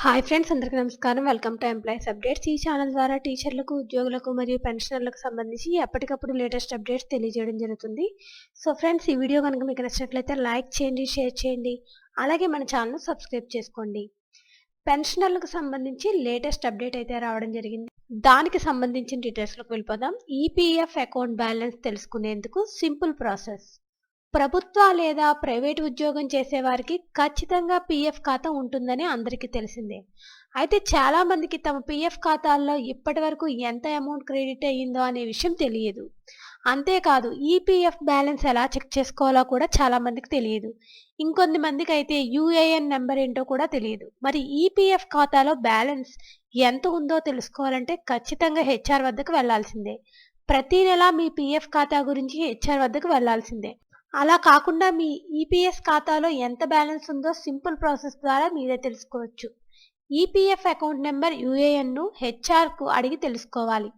Hi friends, అందరికీ నమస్కారం. Welcome to employees updates. ఈ ఛానల్ ద్వారా టీచర్లకు, ఉద్యోగులకు మరియు పెన్షనర్లకు సంబంధించి ఎప్పటికప్పుడు లేటెస్ట్ అప్డేట్స్ తెలియజేయడం జరుగుతుంది. సో ఫ్రెండ్స్, ఈ వీడియో కనుక మీకు నచ్చినట్లయితే లైక్ చేయండి, షేర్ చేయండి. అలాగే మన ఛానల్ సబ్స్క్రైబ్ చేసుకోండి. పెన్షనర్లకు సంబంధించి లేటెస్ట్ అప్డేట్ అయితే రావడం జరిగింది. దానికి సంబంధించిన డీటెయిల్స్లోకి వెళ్ళిపోదాం. ఈపీఎఫ్ అకౌంట్ బ్యాలెన్స్ తెలుసుకునేందుకు సింపుల్ ప్రాసెస్. ప్రభుత్వ లేదా ప్రైవేట్ ఉద్యోగం చేసేవారికి ఖచ్చితంగా పీఎఫ్ ఖాతా ఉంటుందని అందరికీ తెలిసిందే. అయితే చాలా మందికి తమ పీఎఫ్ ఖాతాల్లో ఇప్పటి వరకు ఎంత అమౌంట్ క్రెడిట్ అయ్యిందో అనే విషయం తెలియదు. అంతేకాదు, ఈపీఎఫ్ బ్యాలెన్స్ ఎలా చెక్ చేసుకోవాలో కూడా చాలా మందికి తెలియదు. ఇంకొన్ని మందికి అయితే యూఏఎన్ నెంబర్ ఏంటో కూడా తెలియదు. మరి ఈపీఎఫ్ ఖాతాలో బ్యాలెన్స్ ఎంత ఉందో తెలుసుకోవాలంటే ఖచ్చితంగా హెచ్ఆర్ వద్దకు వెళ్లాల్సిందే. ప్రతి నెల మీ పీఎఫ్ ఖాతా గురించి హెచ్ఆర్ వద్దకు వెళ్లాల్సిందే. అలా కాకుండా మీ ఈపీఎస్ ఖాతాలో ఎంత బ్యాలెన్స్ ఉందో సింపుల్ ప్రాసెస్ ద్వారా మీరే తెలుసుకోవచ్చు. ఈపీఎఫ్ అకౌంట్ నెంబర్ యూఏఎన్ను హెచ్ఆర్కు అడిగి తెలుసుకోవాలి.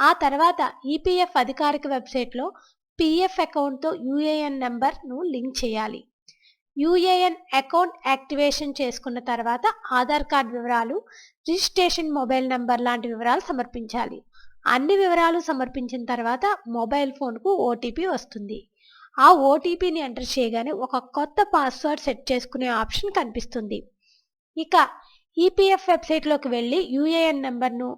ఆ తర్వాత ఈపీఎఫ్ అధికారిక వెబ్సైట్లో పీఎఫ్ అకౌంట్తో యూఏఎన్ నెంబర్ను లింక్ చేయాలి. యూఏఎన్ అకౌంట్ యాక్టివేషన్ చేసుకున్న తర్వాత ఆధార్ కార్డు వివరాలు, రిజిస్ట్రేషన్ మొబైల్ నెంబర్ లాంటి వివరాలు సమర్పించాలి. అన్ని వివరాలు సమర్పించిన తర్వాత మొబైల్ ఫోన్కు ఓటీపీ వస్తుంది. ఆ ఓటీపీని ఎంటర్ చేయగానే ఒక కొత్త పాస్వర్డ్ సెట్ చేసుకునే ఆప్షన్ కనిపిస్తుంది. ఇక ఈపీఎఫ్ వెబ్సైట్లోకి వెళ్ళి యూఏఎన్ నెంబర్ను,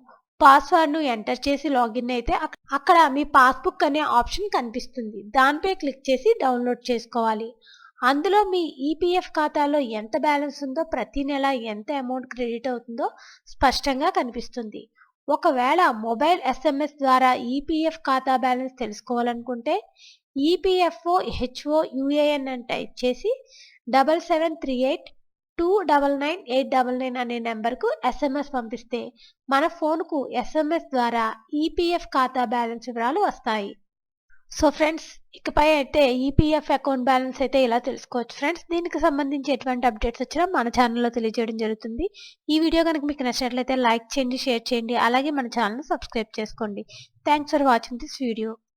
పాస్వర్డ్ను ఎంటర్ చేసి లాగిన్ అయితే అక్కడ మీ పాస్బుక్ అనే ఆప్షన్ కనిపిస్తుంది. దానిపై క్లిక్ చేసి డౌన్లోడ్ చేసుకోవాలి. అందులో మీ ఈపీఎఫ్ ఖాతాలో ఎంత బ్యాలెన్స్ ఉందో, ప్రతి నెల ఎంత అమౌంట్ క్రెడిట్ అవుతుందో స్పష్టంగా కనిపిస్తుంది. ఒకవేళ మొబైల్ ఎస్ఎంఎస్ ద్వారా ఈపీఎఫ్ ఖాతా బ్యాలెన్స్ తెలుసుకోవాలనుకుంటే ఈపీఎఫ్ఓ హెచ్ఓ యూఏఎన్ అని టైప్ చేసి 7738299899 అనే నెంబర్కు ఎస్ఎంఎస్ పంపిస్తే మన ఫోన్కు ఎస్ఎంఎస్ ద్వారా ఈపీఎఫ్ ఖాతా బ్యాలెన్స్ వివరాలు వస్తాయి. సో ఫ్రెండ్స్, ఇకపై అయితే ఈపీఎఫ్ అకౌంట్ బ్యాలెన్స్ అయితే ఇలా తెలుసుకోవచ్చు ఫ్రెండ్స్. దీనికి సంబంధించి ఎటువంటి అప్డేట్స్ వచ్చినా మన ఛానల్లో తెలియజేయడం జరుగుతుంది. ఈ వీడియో కనుక మీకు నచ్చినట్లయితే లైక్ చేయండి, షేర్ చేయండి. అలాగే మన ఛానల్ సబ్స్క్రైబ్ చేసుకోండి. Thanks for watching this video.